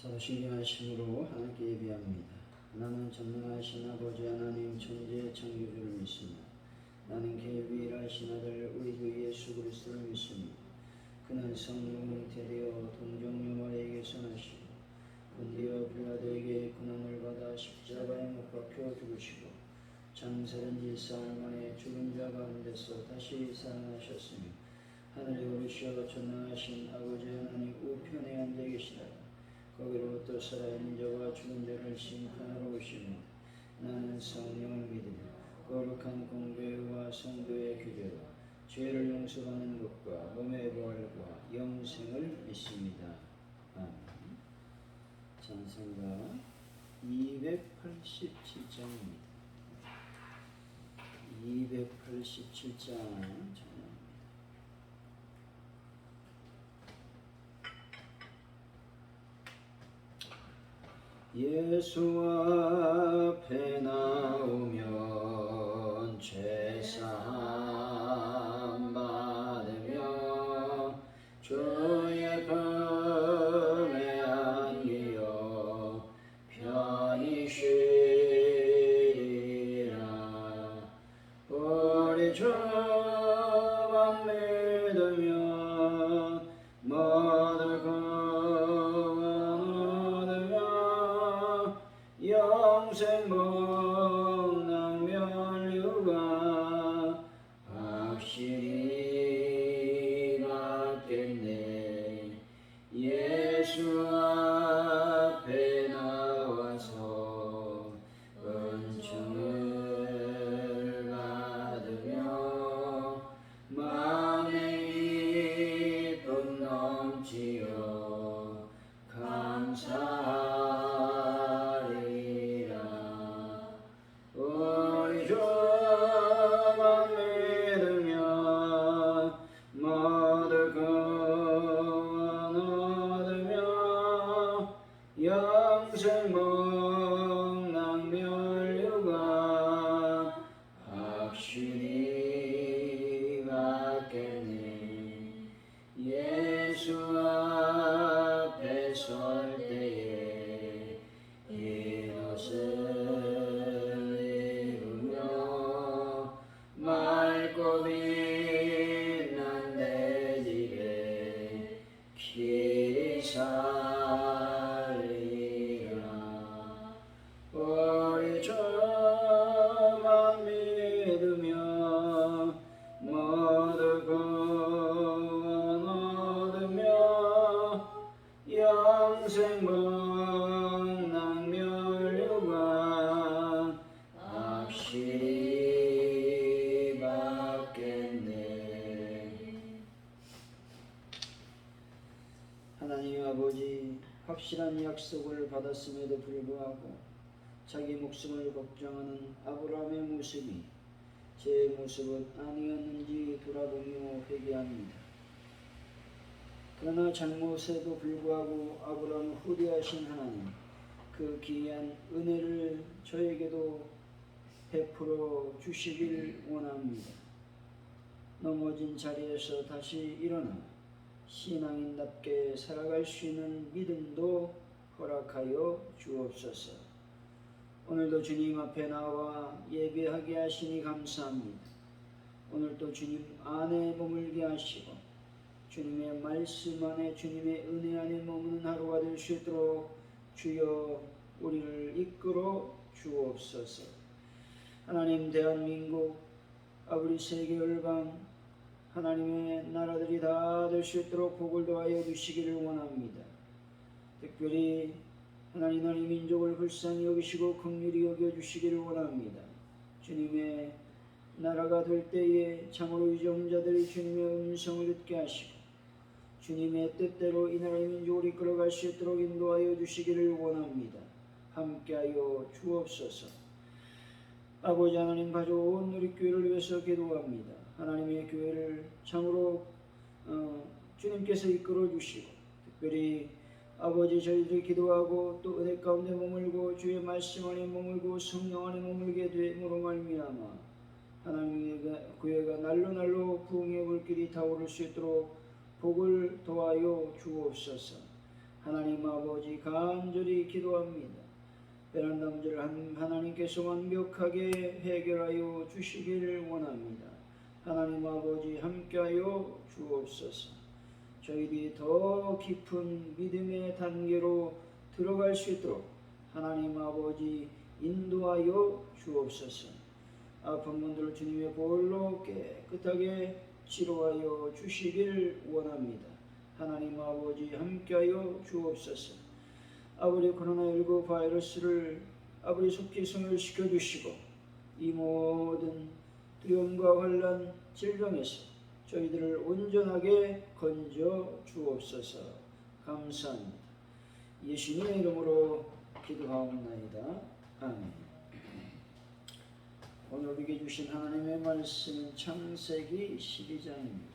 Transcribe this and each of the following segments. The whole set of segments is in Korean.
서로 신령하심으로 하나님께 예비합니다. 나는 전능하신 아버지 하나님 천지의 창조주를 믿습니다. 나는 계위일하신 아들 우리 주 예수 그리스도를 믿습니다. 그는 성령으로 잉태되어 동정녀마리아에게서 나시고 본디오 빌라도에게 고난을 받아 십자가에 못 박혀 죽으시고 장사된 지 사흘 만에 죽은 자 가운데서 다시 살아나셨으며 하늘에 오르시어 전능하신 아버지 하나님 우편에 앉아 계시다가 거기로부터 살아있는 자와 죽은 자를 심판하러 오시며 나는 성령을 믿으며 거룩한 공교회와 성도의 교제와 죄를 용서받는 것과 몸의 부활과 영생을 믿습니다. 아멘. 찬송가 287장입니다. 287장 찬양. 예수 앞에 나오면 죄사함 받으며 주의 품에 안기어 편히 쉬리라. 우리 주만 믿으며 모두 영생 복락 면류가 확실히 받겠네. 예수 앞에 나와서 은총을 받으며 마음의 기쁨 넘치어 감사하리. 우리 주만 믿으며 모두 구원 얻으며 영생 복락 면류가 확실히 받겠네. 예수 앞에 설 때에 이것을 맑고 빛난 내 집에 길이 살리라. 우리 주만 믿으며 모두 구원 얻으며 영생 복락 면류가 확실히 받겠네. 하나님 아버지, 확실한 약속을 받았음에도 불구하고 자기 목숨을 걱정하는 아브라함의 모습이 제 모습은 아니었는지 돌아보며 회개합니다. 그러나 잘못에도 불구하고 아브라함을 후대하신 하나님, 그 귀한 은혜를 저에게도 베풀어 주시길 원합니다. 넘어진 자리에서 다시 일어나 신앙인답게 살아갈 수 있는 믿음도 허락하여 주옵소서. 오늘도 주님 앞에 나와 예배하게 하시니 감사합니다. 오늘도 주님 안에 머물게 하시고 주님의 말씀 안에 주님의 은혜 안에 머무는 하루가 될 수 있도록 주여 우리를 이끌어 주옵소서. 하나님, 대한민국, 우리 세계 열방 하나님의 나라들이 다 될 수 있도록 복을 더하여 주시기를 원합니다. 특별히 하나님 나라의 민족을 불쌍히 여기시고 긍휼히 여겨주시기를 원합니다. 주님의 나라가 될 때에 참으로 유정자들이 주님의 음성을 듣게 하시고 주님의 뜻대로 이 나라의 민족을 이끌어갈 수 있도록 인도하여 주시기를 원합니다. 함께하여 주옵소서. 아버지 하나님, 가져온 우리 교회를 위해서 기도합니다. 하나님의 교회를 참으로 주님께서 이끌어 주시고 특별히 아버지, 저희들이 기도하고 또 은혜 가운데 머물고 주의 말씀 안에 머물고 성령 안에 머물게 됨으로 말미암아 하나님의 교회가 날로 부흥의 불길이 타오를 수 있도록 복을 더하여 주옵소서. 하나님 아버지 간절히 기도합니다. 베란다 문제를 하나님께서 완벽하게 해결하여 주시기를 원합니다. 하나님 아버지 함께하여 주옵소서. 저희들이 더 깊은 믿음의 단계로 들어갈 수 있도록 하나님 아버지 인도하여 주옵소서. 아픈 분들을 주님의 보혈로 깨끗하게 치료하여 주시기를 원합니다. 하나님 아버지 함께하여 주옵소서. 아버지 코로나19 바이러스를 아버지 속히 소멸시켜 주시고 이 모든 두려움과 환난 질병에서 저희들을 온전하게 건져 주옵소서. 감사합니다. 예수님의 이름으로 기도하옵나이다. 아멘. 오늘 우리에게 주신 하나님의 말씀은 창세기 12장입니다.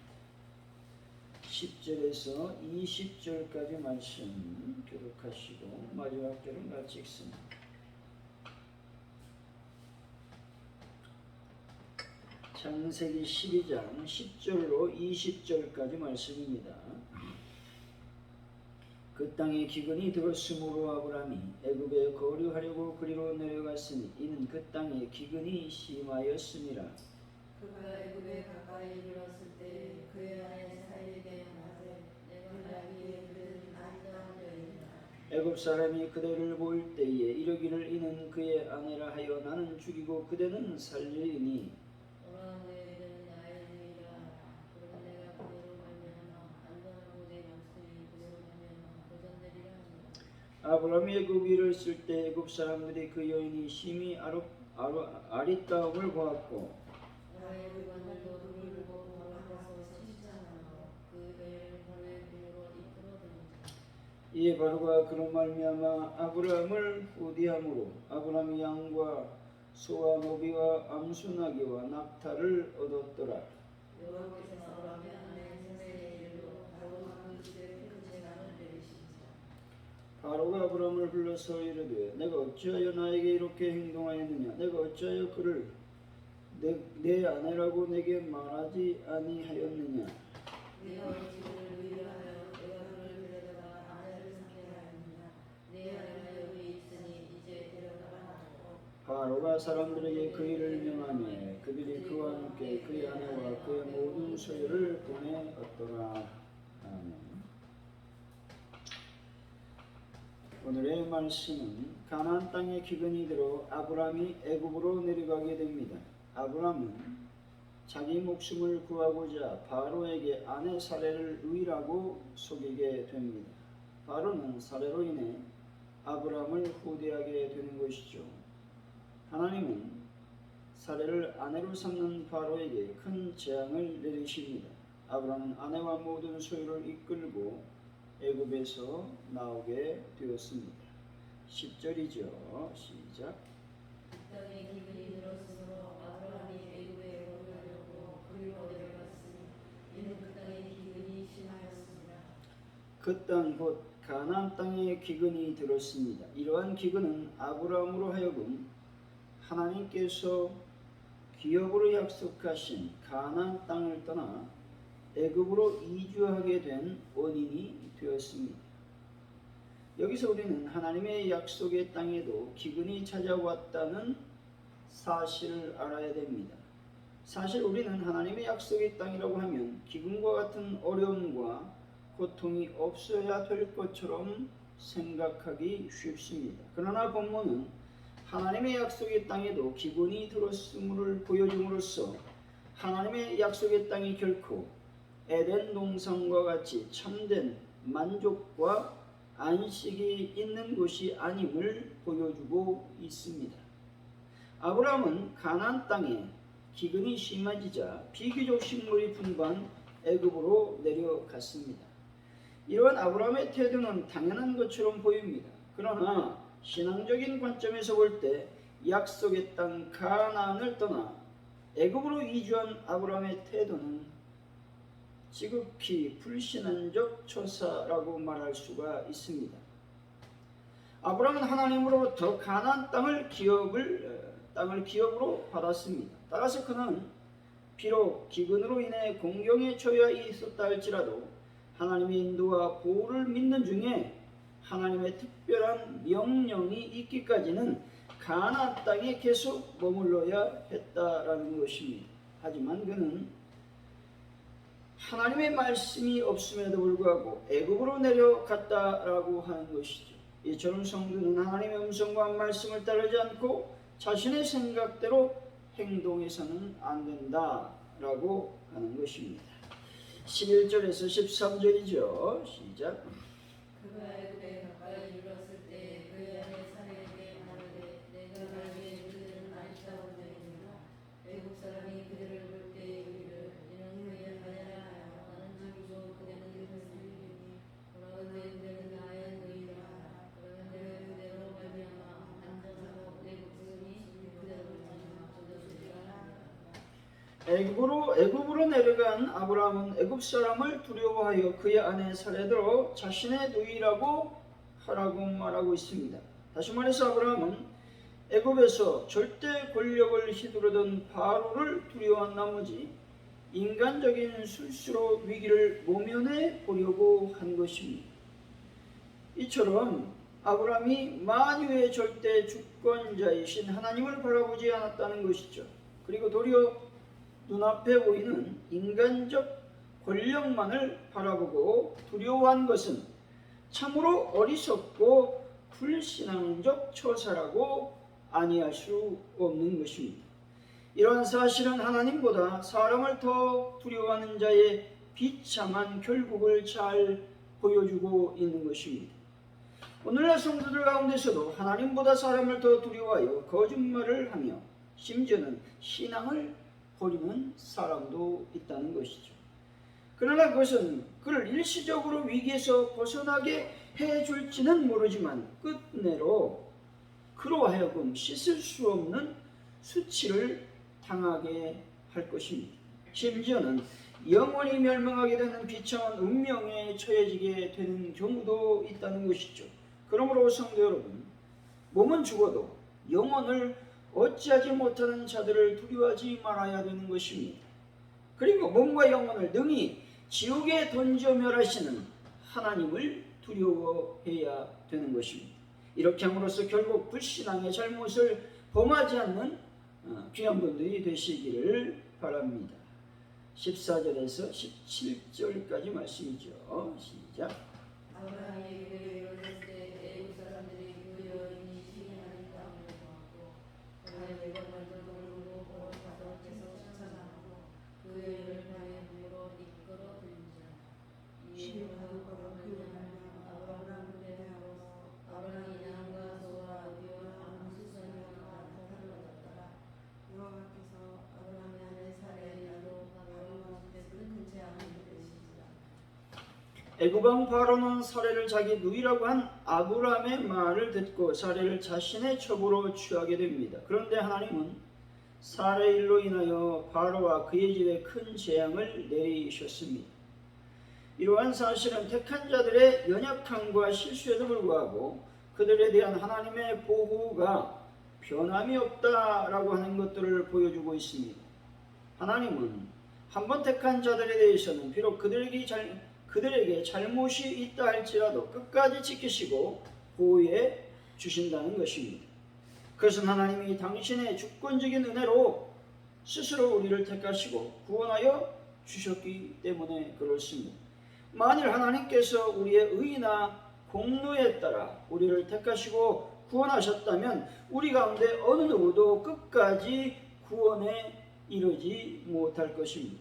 10절에서 20절까지 말씀 기록하시고 마지막 절은 같이 읽습니다. 창세기 12장 10절로 20절까지 말씀입니다. 그 땅에 기근이 들었으므로 아브라함이 애굽에 거류하려고 그리로 내려갔으니 이는 그 땅에 기근이 심하였음이라. 그가 애굽에 가까이 이르렀을 때 그의 아내 사이에게 말하되 내가 나기에 그는 아름다운 여인이라. 애굽 사람이 그대를 볼 때에 이르기를 이는 그의 아내라 하여 나는 죽이고 그대는 살리니 오라 너희는 나의 아내이라. 그러나 내가 그대로 말미암아 안전하고 내 목숨이 그대로 말미암아 도전되리라 하니라. 아브라함이 애굽에 이르렀을 때 애굽 사람들이 그 여인이 심히 아리따움을 보았고 나의 물건들도 그를 보고 바로 앞에서 치지않아 그 여인을 바로의 궁으로 이끌어들인다. 이에 바로가 그로 말미암아 아브라함을 후대함으로 아브라함이 양과 소와 노비와 암수나귀와 낙타를 얻었더라. 여호와께서 아브라함의 아내 사라의 일로 바로 그 집에 큰 재난을 내리신지라. 바로가 아브라함을 불러서 이르되 내가 어찌하여 나에게 이렇게 행동하였느냐 내가 어찌하여 그를 내 아내라고 내게 말하지 아니하였느냐. 네가 어찌 그를 의뢰하여 내가 그를 데려다가 아내를 삼게 하였느냐. 네 아내가 여기 있으니 이제 데려다가 하고. 바로가 사람들에게 그 일을 명하며 그들이 그와 함께 그의 아내와 그의 모든 소유를 보내었더라. 아멘. 오늘의 말씀은 가나안 땅에 기근이 들어 아브라함이 애굽으로 내려가게 됩니다. 아브라함은 자기 목숨을 구하고자 바로에게 아내 사레를 의라고 속이게 됩니다. 바로는 사레로 인해 아브라함을 후대하게 되는 것이죠. 하나님은 사레를 아내로 삼는 바로에게 큰 재앙을 내리십니다. 아브라함은 아내와 모든 소유를 이끌고 애굽에서 나오게 되었습니다. 10절이죠. 시작. 그 땅에 기근이 들었으므로 아브라함이 애굽에 거류하려고 그리로 내려갔으니 이는 그 땅에 기근이 심하였습니다. 그 땅 곧 가나안 땅에 기근이 들었습니다. 이러한 기근은 아브라함으로 하여금 하나님께서 기업으로 약속하신 가나안 땅을 떠나 애굽으로 이주하게 된 원인이 되었습니다. 여기서 우리는 하나님의 약속의 땅에도 기근이 찾아왔다는 사실을 알아야 됩니다. 사실 우리는 하나님의 약속의 땅이라고 하면 기근과 같은 어려움과 고통이 없어야 될 것처럼 생각하기 쉽습니다. 그러나 본문은 하나님의 약속의 땅에도 기근이 들었음을 보여줌으로써 하나님의 약속의 땅이 결코 에덴 동산과 같이 참된 만족과 안식이 있는 곳이 아님을 보여주고 있습니다. 아브라함은 가나안 땅에 기근이 심해지자 비교적 식물이 풍부한 애굽으로 내려갔습니다. 이러한 아브라함의 태도는 당연한 것처럼 보입니다. 그러나 신앙적인 관점에서 볼 때 약속의 땅 가나안을 떠나 애굽으로 이주한 아브라함의 태도는 지극히 불신앙적 처사라고 말할 수가 있습니다. 아브라함은 하나님으로부터 가나안 땅을 기업으로 받았습니다. 따라서 그는 비록 기근으로 인해 공경에 처해 있었다 할지라도 하나님의 인도와 보호를 믿는 중에 하나님의 특별한 명령이 있기까지는 가나안 땅에 계속 머물러야 했다라는 것입니다. 하지만 그는 하나님의 말씀이 없음에도 불구하고 애굽으로 내려갔다라고 하는 것이죠. 이처럼 성도는 하나님의 음성과 말씀을 따르지 않고 자신의 생각대로 행동해서는 안 된다라고 하는 것입니다. 11절에서 13절이죠. 시작. 그가 애굽에 가까이 이르렀을 때 그의 아내 사례에게 말하되 내가 알기에 그들은 아리따운 자이니라. 애굽 사람이 그들을 볼 때 이르기를 이는 그의 아내라 하여 나는 죽이고 그대는 그를 살리리니 그러건대 그대는 나의 너희라. 그러면 내가 그대로 말미암아 안전하고 내 목숨이 그대로 찾아주리라. 애굽으로 내려간 아브라함은 애굽 사람을 두려워하여 그의 아내 사례대로 자신의 누이라고 하라고 말하고 있습니다. 다시 말해서 아브라함은 애굽에서 절대 권력을 휘두르던 바로를 두려워한 나머지 인간적인 술수로 위기를 모면해 보려고 한 것입니다. 이처럼 아브라함이 만유의 절대 주권자이신 하나님을 바라보지 않았다는 것이죠. 그리고 도리어 눈앞에 보이는 인간적 권력만을 바라보고 두려워한 것은 참으로 어리석고 불신앙적 처사라고 아니할 수 없는 것입니다. 이러한 사실은 하나님보다 사람을 더 두려워하는 자의 비참한 결국을 잘 보여주고 있는 것입니다. 오늘날 성도들 가운데서도 하나님보다 사람을 더 두려워하여 거짓말을 하며 심지어는 신앙을 버리는 사람도 있다는 것이죠. 그러나 그것은 그를 일시적으로 위기에서 벗어나게 해줄지는 모르지만 끝내로 그로 하여금 씻을 수 없는 수치를 당하게 할 것입니다. 심지어는 영원히 멸망하게 되는 비참한 운명에 처해지게 되는 경우도 있다는 것이죠. 그러므로 성도 여러분, 몸은 죽어도 영혼을 어찌하지 못하는 자들을 두려워하지 말아야 되는 것입니다. 그리고 몸과 영혼을 능히 지옥에 던져 멸하시는 하나님을 두려워해야 되는 것입니다. 이렇게 함으로써 결국 불신앙의 잘못을 범하지 않는 귀한 분들이 되시기를 바랍니다. 14절에서 17절까지 말씀이죠. 시작. 아브라함이 그에게 이르렀을 때 애굽 사람들이 그 여인이 시기하는 땅을 보았고 그가 일본말도 모르고 걸어가서 계속 쫓아가고 그 여인을 발에 물어 이끌어 들인지라. 이에 하고 걸어가면 아브라함을 대하고 아브라함이 양과 소와 아비와 암수선과 나타를 얻었더라. 여호와께서 아브라함의 아내 사레의 나로 바로 근처에 아는 되시지라. 애굽왕 바로는 사례를 자기 누이라고 한 아브라함의 말을 듣고 사례를 자신의 첩으로 취하게 됩니다. 그런데 하나님은 사례의 일로 인하여 바로와 그의 집에 큰 재앙을 내리셨습니다. 이러한 사실은 택한 자들의 연약함과 실수에도 불구하고 그들에 대한 하나님의 보호가 변함이 없다라고 하는 것들을 보여주고 있습니다. 하나님은 한번 택한 자들에 대해서는 비록 그들에게 잘못이 있다 할지라도 끝까지 지키시고 보호해 주신다는 것입니다. 그것은 하나님이 당신의 주권적인 은혜로 스스로 우리를 택하시고 구원하여 주셨기 때문에 그렇습니다. 만일 하나님께서 우리의 의나 공로에 따라 우리를 택하시고 구원하셨다면 우리 가운데 어느 누구도 끝까지 구원에 이르지 못할 것입니다.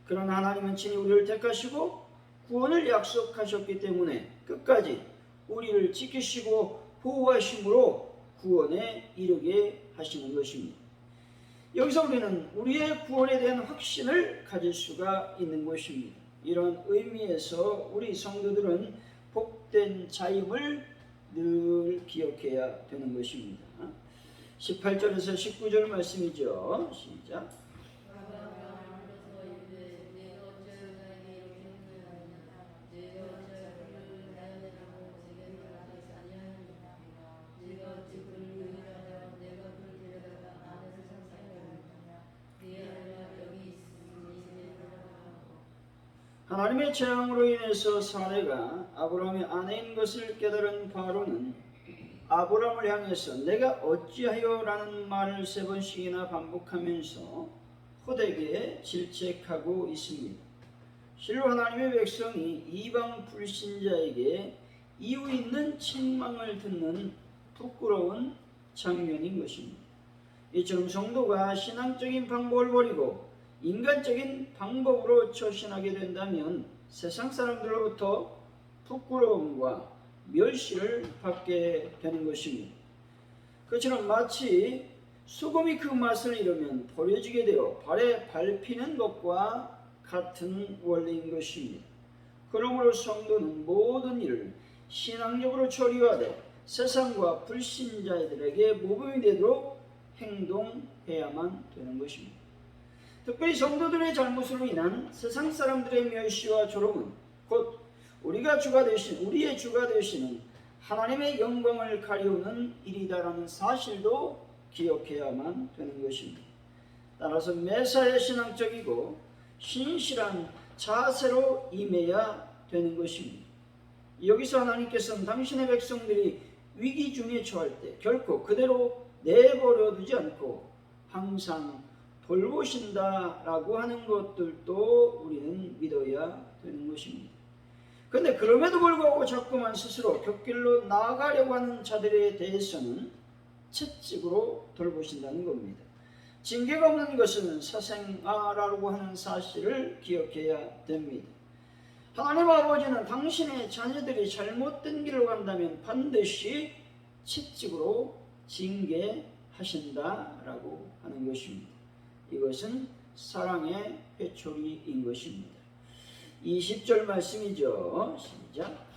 그러나 하나님은 친히 우리를 택하시고 구원을 약속하셨기 때문에 끝까지 우리를 지키시고 보호하심으로 구원에 이르게 하시는 것입니다. 여기서 우리는 우리의 구원에 대한 확신을 가질 수가 있는 것입니다. 이런 의미에서 우리 성도들은 복된 자임을 늘 기억해야 되는 것입니다. 18절에서 19절 말씀이죠. 시작. 하나님의 재앙으로 인해서 사례가 아브라함의 아내인 것을 깨달은 바로는 아브라함을 향해서 내가 어찌하여 라는 말을 3번씩이나 반복하면서 호되게 질책하고 있습니다. 실로 하나님의 백성이 이방 불신자에게 이유 있는 책망을 듣는 부끄러운 장면인 것입니다. 이처럼 성도가 신앙적인 방법을 버리고 인간적인 방법으로 처신하게 된다면 세상 사람들로부터 부끄러움과 멸시를 받게 되는 것입니다. 그처럼 마치 소금이 그 맛을 잃으면 버려지게 되어 발에 밟히는 것과 같은 원리인 것입니다. 그러므로 성도는 모든 일을 신앙적으로 처리하되 세상과 불신자들에게 모범이 되도록 행동해야만 되는 것입니다. 특별히 성도들의 잘못으로 인한 세상 사람들의 멸시와 조롱은 곧 우리의 주가 되시는 하나님의 영광을 가리우는 일이다라는 사실도 기억해야만 되는 것입니다. 따라서 매사에 신앙적이고 신실한 자세로 임해야 되는 것입니다. 여기서 하나님께서는 당신의 백성들이 위기 중에 처할 때 결코 그대로 내버려 두지 않고 항상 돌보신다라고 하는 것들도 우리는 믿어야 되는 것입니다. 그런데 그럼에도 불구하고 자꾸만 스스로 곁길로 나아가려고 하는 자들에 대해서는 채찍으로 돌보신다는 겁니다. 징계가 없는 것은 사생아라고 하는 사실을 기억해야 됩니다. 하나님 아버지는 당신의 자녀들이 잘못된 길로 간다면 반드시 채찍으로 징계하신다라고 하는 것입니다. 이것은 사랑의 회초리인 것입니다. 20절 말씀이죠. 시작.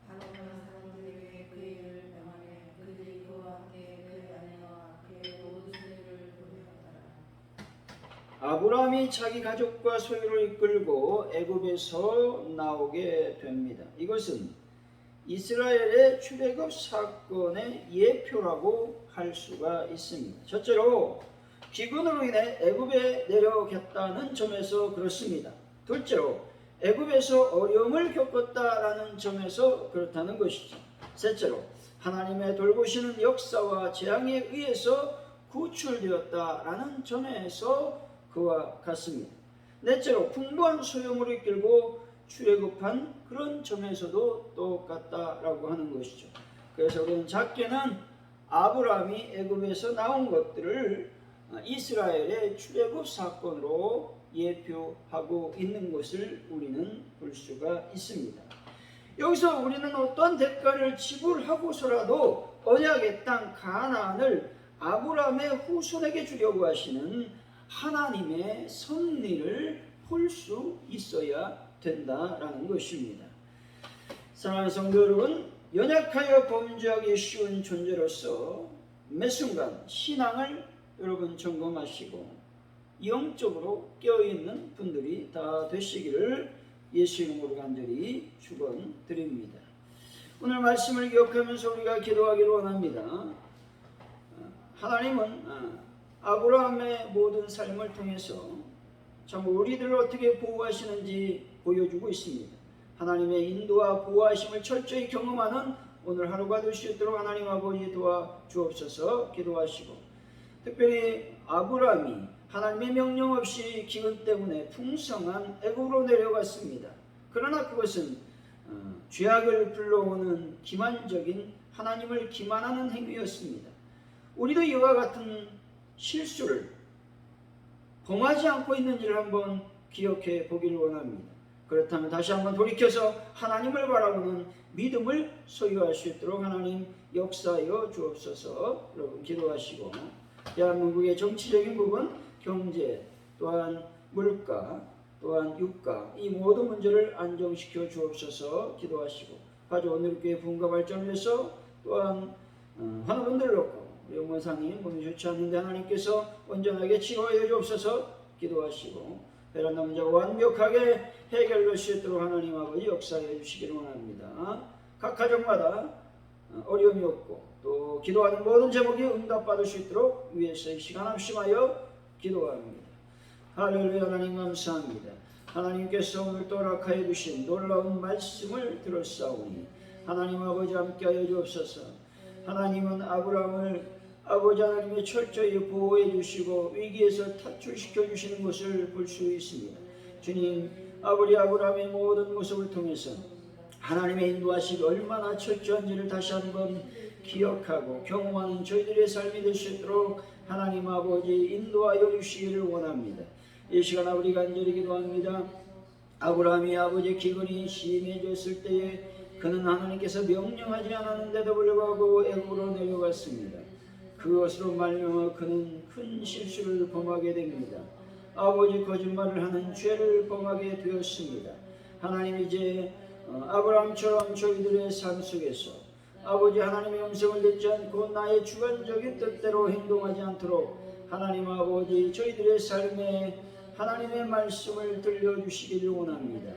다른 사람들에게 그의 일을 명하되 그들이 그와 함께 그의 아내와 그의 모든 소유를 돌려받아라. 아브라함이 자기 가족과 소유를 이끌고 애굽에서 나오게 됩니다. 이것은 이스라엘의 출애굽 사건의 예표라고 할 수가 있습니다. 첫째로 기근으로 인해 애굽에 내려갔다는 점에서 그렇습니다. 둘째로 애굽에서 어려움을 겪었다라는 점에서 그렇다는 것이죠. 셋째로 하나님의 돌보시는 역사와 재앙에 의해서 구출되었다라는 점에서 그와 같습니다. 넷째로 풍부한 소유물을 이끌고 출애굽한 그런 점에서도 똑같다라고 하는 것이죠. 그래서 우리는 작게는 아브라함이 애굽에서 나온 것들을 이스라엘의 출애굽 사건으로 예표하고 있는 것을 우리는 볼 수가 있습니다. 여기서 우리는 어떤 대가를 지불하고서라도 언약의 땅 가나안을 아브라함의 후손에게 주려고 하시는 하나님의 섭리를 볼 수 있어야 된다라는 것입니다. 사랑하는 성도 여러분, 연약하여 범죄하기 쉬운 존재로서 매 순간 신앙을 여러분 점검하시고 영적으로 깨어있는 분들이 다 되시기를 예수 이름으로 간절히 축원드립니다. 오늘 말씀을 기억하면서 우리가 기도하기를 원합니다. 하나님은 아브라함의 모든 삶을 통해서 참 우리들을 어떻게 보호하시는지 보여주고 있습니다. 하나님의 인도와 보호하심을 철저히 경험하는 오늘 하루가 될 수 있도록 하나님 아버지 도와주옵소서 기도하시고, 특별히 아브라함이 하나님의 명령 없이 기근 때문에 풍성한 애굽으로 내려갔습니다. 그러나 그것은 죄악을 불러오는 기만적인 하나님을 기만하는 행위였습니다. 우리도 이와 같은 실수를 범하지 않고 있는지를 한번 기억해 보기를 원합니다. 그렇다면 다시 한번 돌이켜서 하나님을 바라보는 믿음을 소유할 수 있도록 하나님 역사하여 주옵소서. 여러분 기도하시고, 대한민국의 정치적인 부분, 경제, 또한 물가, 또한 유가, 이 모든 문제를 안정시켜 주옵소서 기도하시고, 가족 온누리교회 부흥과 발전을 위해서 또한 환우분들을 놓고 영원상이 몸이 좋지 않는데 하나님께서 온전하게 치료하여 주옵소서 기도하시고, 베란다 문제가 완벽하게 해결될 수 있도록 하나님 아버지 역사해 주시기를 원합니다. 각 가정마다 어려움이 없고 또 기도하는 모든 제목이 응답받을 수 있도록 위에서 이 시간 합심하여 기도합니다. 할렐루야. 하나님 감사합니다. 하나님께서 오늘 또 허락하여 주신 놀라운 말씀을 들었사오니 하나님 아버지 함께하여 주옵소서. 하나님은 아브라함을 아버지 하나님의 철저히 보호해 주시고 위기에서 탈출시켜 주시는 것을 볼 수 있습니다. 주님, 아버지 아브라함의 모든 모습을 통해서 하나님의 인도하심이 얼마나 철저한지를 다시 한번 기억하고 경험하는 저희들의 삶이 될 수 있도록 하나님 아버지 인도하여 주시기를 원합니다. 이 시간 아버지 간절히 기도합니다. 아브라함이 아버지의 기근이 심해졌을 때에 그는 하나님께서 명령하지 않았는데도 불구하고 애굽으로 내려갔습니다. 그것으로 말미암아 그는 큰 실수를 범하게 됩니다. 아버지 거짓말을 하는 죄를 범하게 되었습니다. 하나님 이제 아브라함처럼 저희들의 삶 속에서 아버지 하나님의 음성을 듣지 않고 나의 주관적인 뜻대로 행동하지 않도록 하나님 아버지 저희들의 삶에 하나님의 말씀을 들려주시기를 원합니다.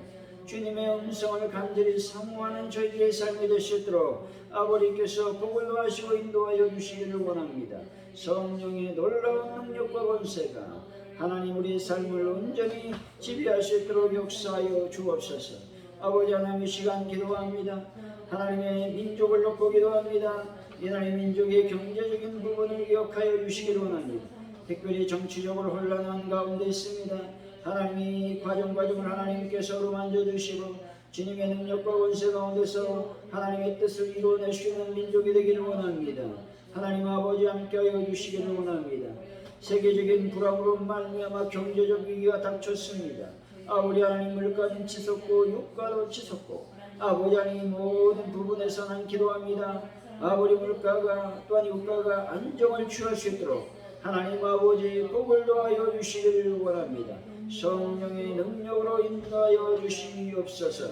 주님의 음성을 간절히 사모하는 저희들의 삶이 될 수 있도록 아버지께서 복을 더하시고 인도하여 주시기를 원합니다. 성령의 놀라운 능력과 권세가 하나님 우리의 삶을 온전히 지배할 수 있도록 역사하여 주옵소서. 아버지 하나님 이 시간 기도합니다. 하나님의 민족을 놓고 기도합니다. 이 나라의 민족의 경제적인 부분을 기억하여 주시기를 원합니다. 특별히 정치적으로 혼란한 가운데 있습니다. 하나님이 과정을 하나님께서 어루만져 주시고 주님의 능력과 권세 가운데서 하나님의 뜻을 이루어낼 수 있는 민족이 되기를 원합니다. 하나님 아버지 함께하여 주시기를 원합니다. 세계적인 불황으로 말미암아 경제적 위기가 닥쳤습니다. 아버지 하나님 물가는 치솟고 유가도 치솟고 아버지 하나님 모든 부분에서 난 기도합니다. 아버지 물가가 또한 유가가 안정을 취할 수 있도록 하나님 아버지 복을 더하여 주시기를 원합니다. 성령의 능력으로 인도하여 주시옵소서.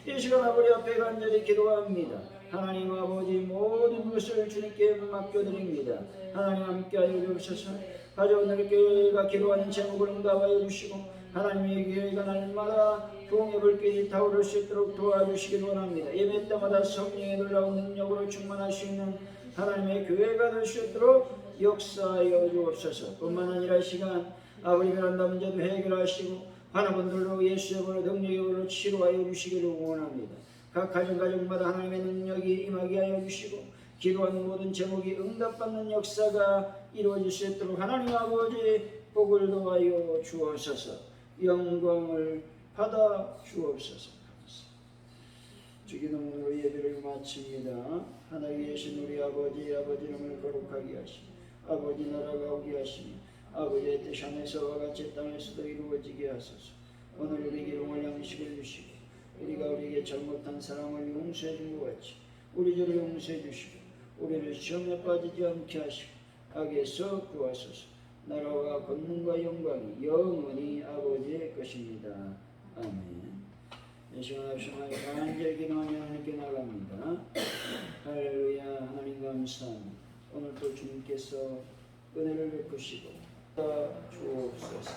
이 시간 아버지 앞에 간절히 기도합니다. 하나님 아버지 모든 것을 주님께 맡겨드립니다. 하나님 함께하여 주옵소서. 가져오늘 교회가 기도하는 제목을 응답하여 주시고 하나님의 교회가 날마다 부흥의 불길이 타오를 수 있도록 도와주시길 원합니다. 예배 때마다 성령의 놀라운 능력으로 충만할 수 있는 하나님의 교회가 될 수 있도록 역사하여 주옵소서. 뿐만 아니라 이 시간 아버지 베란다 문제도 해결하시고 환우분들로 예수의 번호 능력의 번호 치료하여 주시기를 원합니다. 각 가정마다 하나님의 능력이 임하게 하여 주시고 기도하는 모든 제목이 응답받는 역사가 이루어질 수 있도록 하나님 아버지 복을 더하여 주옵소서. 영광을 받아 주옵소서. 주기도문으로 예배를 마칩니다. 하나님 계신 우리 아버지 이름을 거룩하게 하시고 아버지 나라가 오게 하시며 아버지의 뜻 하늘에서와 같이 땅에서도 이루어지게 하소서. 오늘 우리에게 용할 양식을 주시고 우리가 우리에게 잘못한 사람을 용서해 준 것 같이 우리 죄를 용서해 주시고 우리를 시험에 빠지지 않게 하시고 악에서 구하소서. 나라와 권능과 영광이 영원히 아버지의 것입니다. 아멘. 이 시간 합심하여 간절히 기도하며 하나님께 나갑니다. 할렐루야. 하나님 감사합니다. 오늘 또 주님께서 은혜를 베푸시고 주옵소서.